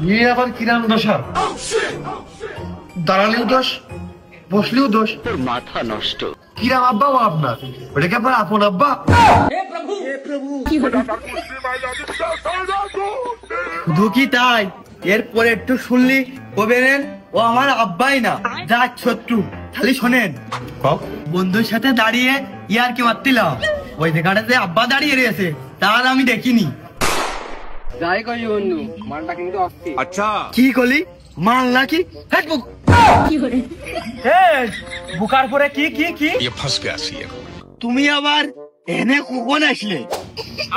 ये আবার কিরাম দশা? দাঁড়ালেও দোষ, বসলেও দোষ। তোর মাথা নষ্ট। কিরাম আব্বা ও আপনার, ওটা কি আপনার আপন আব্বা? শুধু কি তাই, এরপরে একটু শুনলি কবেন ও আমার আব্বাই না, যা শত্রু। খালি শোনেন, বন্ধুর সাথে দাঁড়িয়ে ইয়ার কি মারতিলাম, ওই জায়গাটাতে আব্বা দাঁড়িয়ে রয়েছে, তার আমি দেখিনি। যাই কই বন্ধু, মালটা কিন্তু অস্থির। আচ্ছা কি করলি, মাল নাকি? বুকার পরে কি কি কি তুমি আবার এনে কখন আসলে?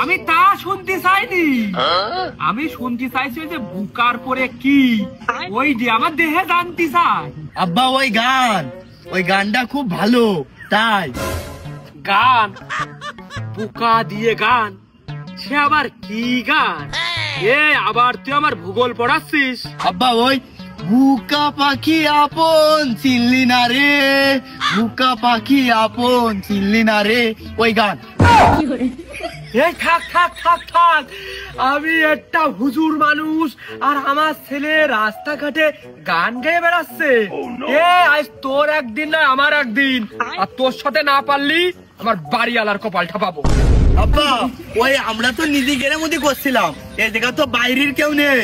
আমি তা শুনতে চাইনি, আমি শুনতে চাইছি যে বুকার পরে কি, ওই যে আমার দেহে জানতে চাই। আব্বা ওই গানটা খুব ভালো, তাই। গান? বুকা দিয়ে গান? সে আবার কি গান? আবার তুই আমার ভূগোল পড়াচ্ছিস? আব্বা ওই বুকা পাখি আপন চিনলি না রে, বুকা পাখি আপন চিনলি না রে, ওই গান। থাক থাক থাক থাক, আমি একটা হুজুর মানুষ আর আমার ছেলে রাস্তাঘাটে গান গেয়ে বেড়াচ্ছে। আজ তোর একদিন না আমার একদিন, আর তোর সাথে না পারলি আমার বাড়িওয়ালার কপালটা পাবো। আব্বা ওই আমরা তো নিজে গেলে মধ্যে করছিলাম, এই জায়গা তো বাইরের কেউ নেই।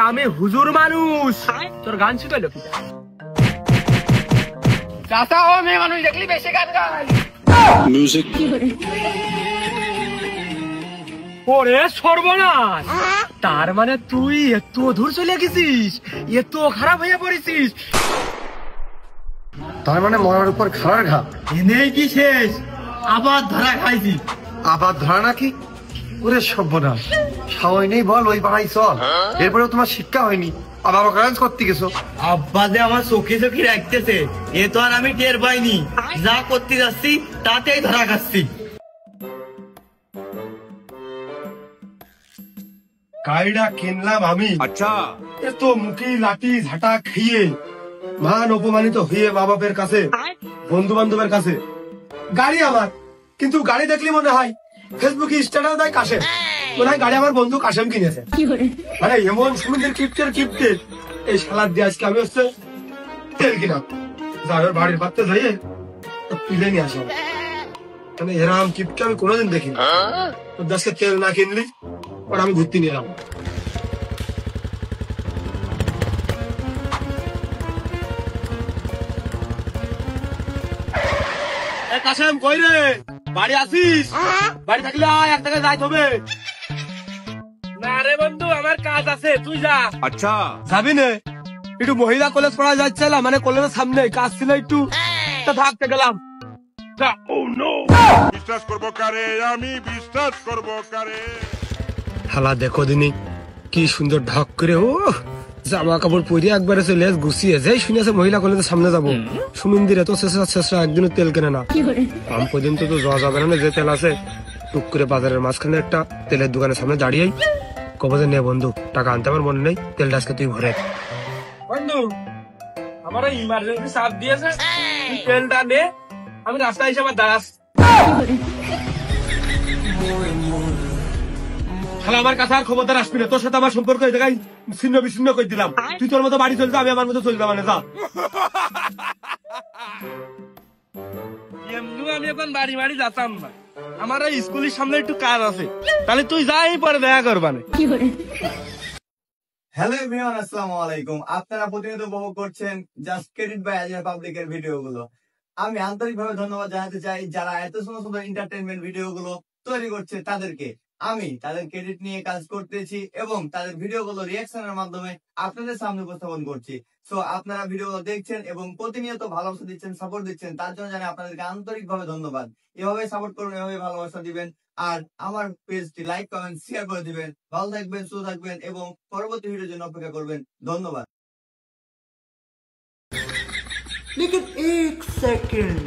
আমি হুজুর মানুষ, তোর গান শিখাইলো কি? চাচা ও মেয়ে মানুষ দেখলি বেশি গান গায়। মিউজিক। ওরে সর্বনাশ, তার মানে তুই এত অধুর চলে গেছিস, এত খারাপ হয়ে পড়েছিস। তার মানে মরার উপর খাড়ার ঘা। এনেই কি শেষ, আবার ধরা খাইছি। আবার ধরা নাকি? ওরে সর্বনাশ, সাওয়াই নেই বল, ওই পাড়াই চল। এরপরেও তোমার শিক্ষা হয়নি, আবার অকারেন্স করতে গেছো। আব্বা যে আমার চোখে চোখে রাখতেছে, এ তো আর আমি টের পাইনি। যা করতে যাচ্ছি তাতেই ধরা খাচ্ছি। গাড়িটা কিনলাম আমি। আচ্ছা। এত মুখি লাঠি ঝাঁটা খেয়ে মান অপমানিত হয়ে মা বাপের কাছে, বন্ধু বান্ধবের কাছে। গাড়ি আমার, কিন্তু গাড়ি দেখলে মনে হয় ফেসবুকে স্ট্যাটাস দেয় কাশেম, মনে হয় গাড়ি আমার বন্ধু কাশেম কিনেছে। মানে এমন সুন্দর কিপ্টের এই সালাদ দিয়ে আজকে আমি হচ্ছে তেল কিনাম, যার বাড়ির পাত্রে যাইয়ে তুলে নিয়ে আসলাম। মানে এরকম কিপ্টে আমি কোনোদিন দেখিনি। আজকে তেল না কিনলি ওরা আমি ঘুরতে নিয়ে এলাম। কাশেম কই রে, বাড়ি আসিস? বাড়ি থাকলে আয়, এক জায়গায় যাইতে হবে। না রে বন্ধু, আমার কাজ আছে, তুই যা। আচ্ছা যাবি নে? একটু মহিলা কলেজ পড়া যাচ্ছিলাম, মানে কলেজের সামনে কাজ ছিল একটু, থাকতে গেলাম। বিশ্বাস করবো কারে, আমি বিশ্বাস করবো কারে। হালা দেখো দিনি কি সুন্দর ঢক করে, ও জামা কাপড় পরে একবারে চলে গুছিয়ে যাই শুনেছে মহিলা কলেজের সামনে যাবো। সুমিন্দির এত শেষরা একদিনও তেল কেনে না। আম পর্যন্ত তো যাওয়া যাবে না, যে তেল আছে টুক করে বাজারের মাঝখানে একটা তেলের দোকানের সামনে দাঁড়িয়ে কবে নে বন্ধু, টাকা আনতে আমার মনে নেই, তেলটা আজকে তুই ভরে। বন্ধু আমার ইমার্জেন্সি চাপ দিয়েছে, তুই তেলটা নে, আমি রাস্তায় এসে আবার দাঁড়াস। আমার কাছে আর খবরদার আসবি না, তোর সাথে আমার সম্পর্ক এই জায়গায় ছিন্ন বিচ্ছিন্ন করে দিলাম। তুই তোর মতো বাড়ি চলতে, আমি আমার মতো চলতে, মানে যা। এমনি আমি এখন বাড়ি বাড়ি যাতাম না, আমার এই স্কুলের সামনে একটু কাজ আছে, তাহলে তুই যাই পরে দেখা করবানে। হ্যালো এভরিওয়ান, আসসালামু আলাইকুম। আপনারা প্রতিনিয়ত উপভোগ করছেন জাস্ট ক্রেডিট বাই আজিয়া পাবলিকের ভিডিওগুলো। আমি আন্তরিকভাবে ধন্যবাদ জানাতে চাই যারা এত সুন্দর সুন্দর এন্টারটেইনমেন্ট ভিডিওগুলো তৈরি করছে তাদেরকে। আমি তাদের ক্রেডিট নিয়ে কাজ করতেছি এবং তাদের ভিডিওগুলো রিঅ্যাকশনের মাধ্যমে আপনাদের সামনে উপস্থাপন করছি। সো আপনারা ভিডিওগুলো দেখছেন এবং প্রতিনিয়ত ভালোবাসা দিচ্ছেন, সাপোর্ট দিচ্ছেন, তার জন্য জানি আপনাদেরকে আন্তরিকভাবে ধন্যবাদ। এভাবে সাপোর্ট করুন, এভাবে ভালোবাসা দিবেন, আর আমার পেজটি লাইক কমেন্ট শেয়ার করে দিবেন। ভালো থাকবেন, সুস্থ থাকবেন এবং পরবর্তী ভিডিওর জন্য অপেক্ষা করবেন। ধন্যবাদ। लेकिन एक सेकंड